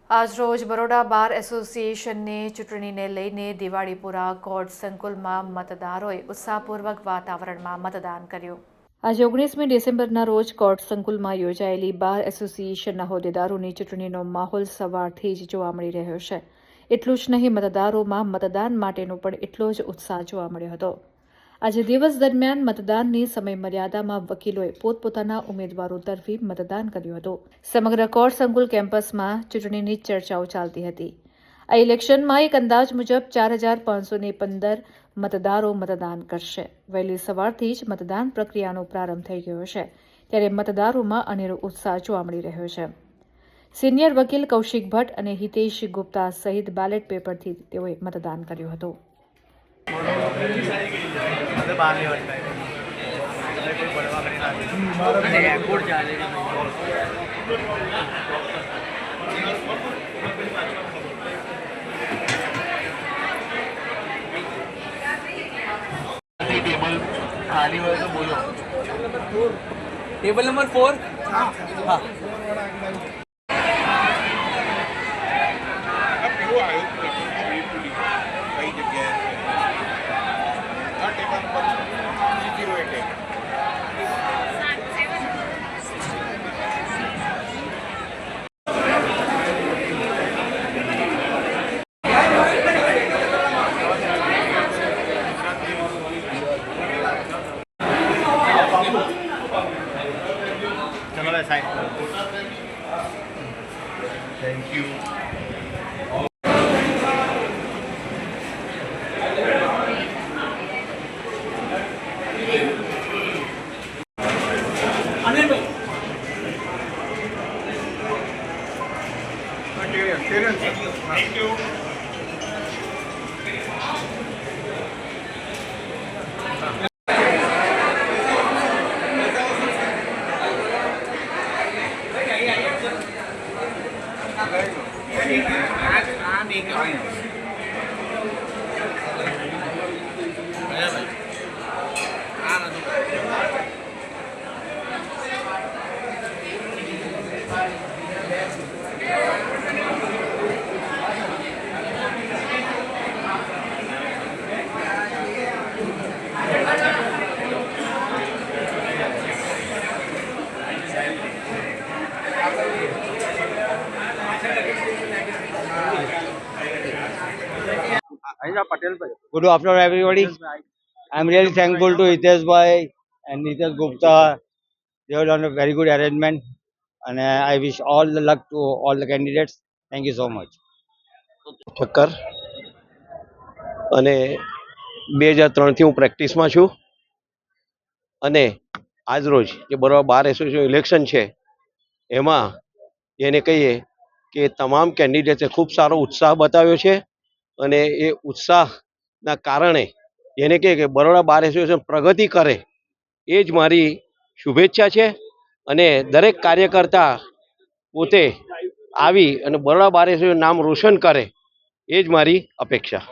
આજરોજ બરોડા બાર એસોસિએશનની ચૂંટણીને લઈને દિવાળીપુરા કોર્ટ સંકુલમાં મતદારોએ ઉત્સાહપૂર્વક વાતાવરણમાં મતદાન કર્યું। આજે 19મી ડિસેમ્બરના રોજ કોર્ટ સંકુલમાં યોજાયેલી બાર એસોસિએશનના હોદ્દેદારોની ચૂંટણીનો માહોલ સવારથી જ જોવા મળી રહ્યો છે। એટલું જ નહીં, મતદારોમાં મતદાન માટેનો પણ એટલો જ ઉત્સાહ જોવા મળ્યો હતો। આજે દિવસ દરમિયાન મતદાનની સમયમર્યાદામાં વકીલોએ પોતપોતાના ઉમેદવારો તરફી મતદાન કર્યું હતું। સમગ્ર કોર્ટ સંકુલ કેમ્પસમાં ચૂંટણીની ચર્ચાઓ ચાલતી હતી। આ ઇલેક્શનમાં એક અંદાજ મુજબ 4515 મતદારો મતદાન કરશે। વહેલી સવારથી જ મતદાન પ્રક્રિયાનો પ્રારંભ થઈ ગયો છે, ત્યારે મતદારોમાં અનેરો ઉત્સાહ જોવા મળી રહ્યો છે। સિનિયર વકીલ કૌશિક ભટ્ટ અને હિતેશ ગુપ્તા સહિત બેલેટ પેપરથી તેઓએ મતદાન કર્યું હતું। टेबल नंबर 4 हाँ Thank you. Thank you. Good afternoon, everybody. I'm really thankful to Hitesh Bhai and Hitesh Gupta. They have done a very good arrangement, and I wish all the luck to all the candidates. Thank you so much. Thakkar અને 2003 થી હું પ્રેક્ટિસમાં છું અને આજ રોજ જે Baroda bar association election છે એમાં એને કહીએ કે તમામ કેન્ડિડેટ્સે ખૂબ સારો ઉત્સાહ બતાવ્યો છે અને એ ઉત્સાહના કારણે એને કહે કે બરોડા બાર એસોસિએશન પ્રગતિ કરે એ જ મારી શુભેચ્છા છે અને દરેક કાર્યકર્તા પોતે આવી અને બરોડા બાર એસોસિએશન નામ રોશન કરે એ જ મારી અપેક્ષા।